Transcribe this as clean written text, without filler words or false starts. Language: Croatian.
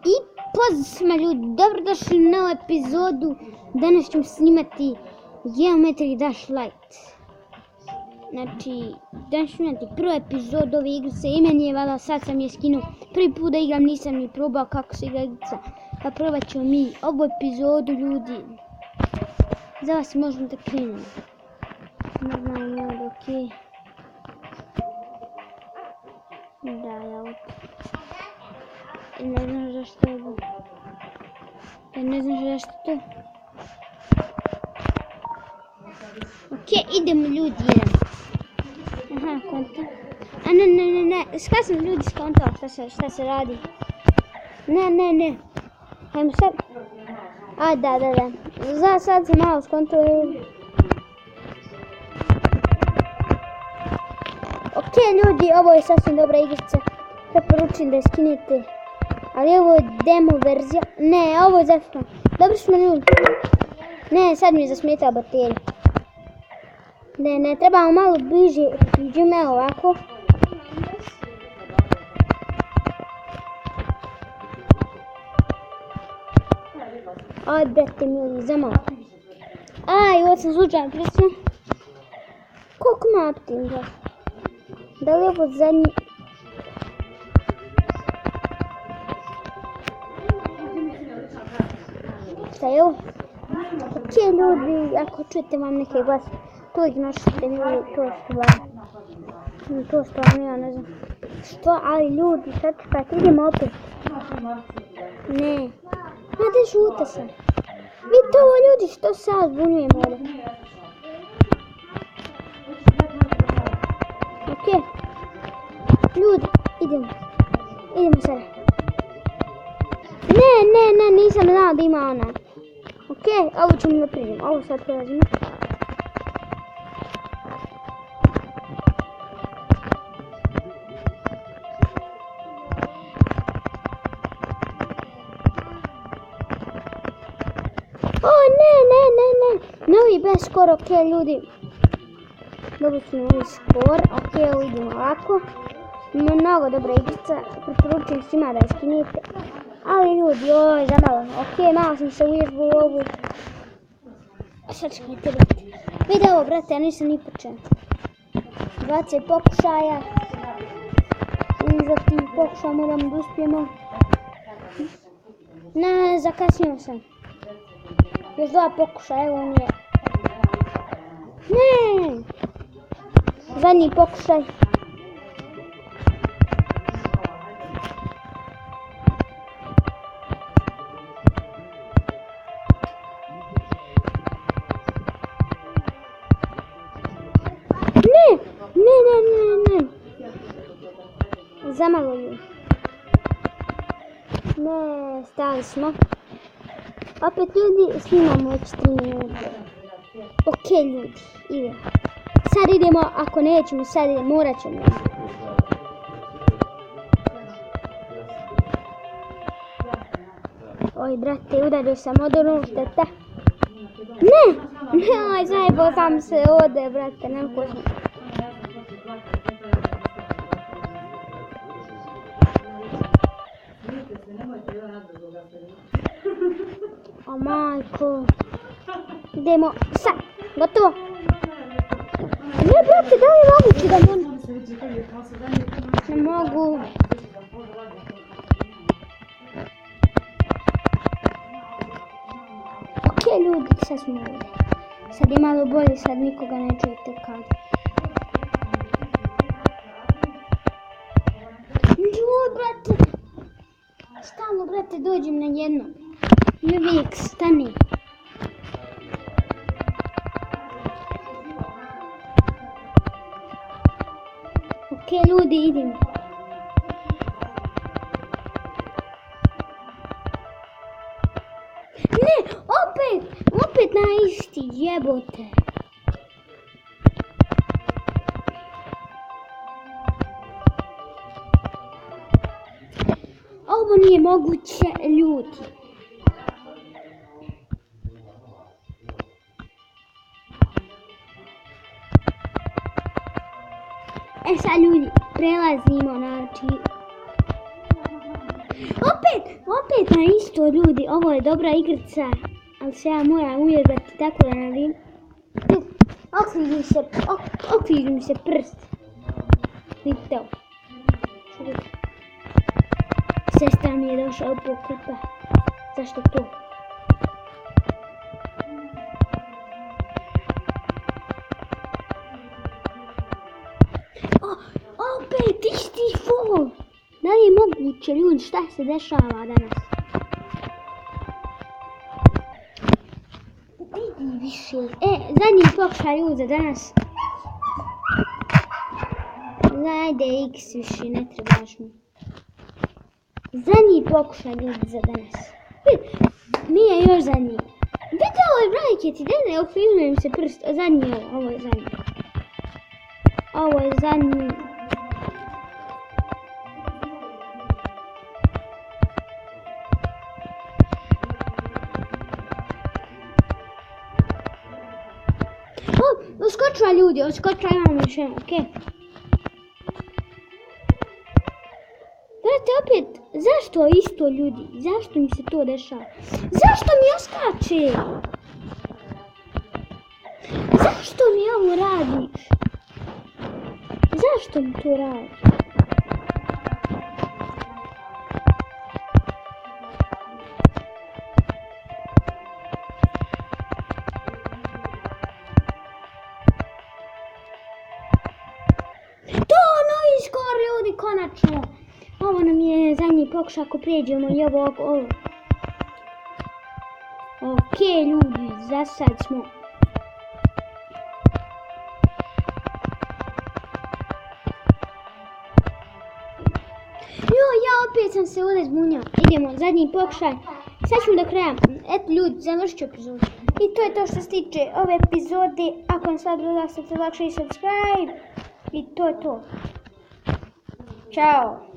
I pozdrav svima ljudi, dobrodošli na novu epizodu. Danas ćemo snimati Geometry Dash Light. Znači, danas ćemo imati prvu epizodu ove igrice. Imen je Vala, sad sam je skinuo. Prvi put da igram, nisam ni probao kako se igra igrica. Pa probat ćemo mi ovu epizodu ljudi. Za vas možemo da krenemo. Normalno mod, okej. Da, ja ovdje. Ne znam zašto je ovo. Ne znam zašto to. Okej, idemo ljudi jedan. Aha, konta. A ne. Skad sam ljudi skontao šta se radi. Ne. Hajmo sad. A, da. Sad sam malo skontao ljudi. Okej ljudi, ovo je sasvim dobra igrica. Preporučujem da je skinete. Ali ovo je demo verzija. Ne, ovo je zašto. Dobro smo ljudi. Ne, sad mi je zasmetala baterija. Ne, trebamo malo bliže. Idemo ovako. Aj, brate mili, za malo. Aj, ovo sam slučajno prisutno. Koliko ima optim? Da li je ovo zadnji? Šta je ovo? Okej ljudi, ako čujete vam neke glas, to ignošite mi, to stvarno ja ne znam. Što, ali ljudi, sad čekajte, idemo opet. Ne, da žuta sam. Vidite ovo ljudi, što se ja zbunjujem ovdje. Okej. Ljudi, idemo sada. Ne, nisam znao da ima ona. Okej, ovo ćemo da priđemo, ovo sad prelazimo. O, ne. Novi bez skor, okej ljudi. Dobro smo novi skor, okej, ovo idemo ovako. Mnogo dobra igrica, preporučujem svima da je skinite. Ali ljudi, oj, zamalo. Okej, malo sam se uvježbao u ovu. Sad čekajte, brate. Vidi ovo, brate, ja nisam ni počeo. 20 pokušaja. I za tih pokušaja moramo da uspijemo. Ne, zakasnio sam. Još 2 pokušaja, evo on je. Ne! Zadnji pokušaj. Ne. Zamalo ju. Ne, stali smo. Opet ljudi, snimamo već 3 minute. Okej ljudi, idemo. Sad idemo, ako nećemo, sad idemo, morat ćemo. Oj, brate, udario sam od onog šteta. Ne, zajebao sam se ovdje, brate, nema košno. O majko. Idemo, sad, gotovo. Ne, brate, da li moguće da mogu? Ne mogu. Okej ljudi, sad smo ovdje. Sad je malo bolje, sad nikoga ne čujete kad. Joj, brate. Stalno, brate, dođem na jedno. I uvijek stani. Okej ljudi, idemo. Ne, opet na isti, jebote. Ovo nije moguće, ljudi. sad ljudi, prelazimo, znači... Opet na isto ljudi, ovo je dobra igrica, ali se ja moram uvježbati tako da navim. Okliži mi se prst. Vidite ovo. Sestra mi je došla u pokrepa. Zašto to? Opet isti fol! Da li je moguće ljudi šta se dešava danas? Vidi više. Zadnji pokušaj ljudi za danas. Ajde X više, ne trebaš mi. Zadnji pokušaj ljudi za danas. Nije još zadnji. Vidite ovo je brajke ti, dene, okližuje mi se prst. Zadnji je ovo je zadnji. Ovo je zadnji. Uskočila ljudi, uskočila imamo još jedno, okej. Gledajte opet, zašto isto ljudi? Zašto mi se to dešava? Zašto mi oskače? Zašto mi ovo radiš? Zašto mi to radiš? Konačno, ovo nam je zadnji pokušaj ako prijeđemo i ovo. Okej ljudi, za sad smo. Ja opet sam se ovdje zbunjao. Idemo, zadnji pokušaj. Sad ćemo do kraja. Eto ljudi, završit ću epizodu. I to je to što se tiče ove epizode. Ako vam sva druga, stavite like, share i subscribe. I to je to. Ciao!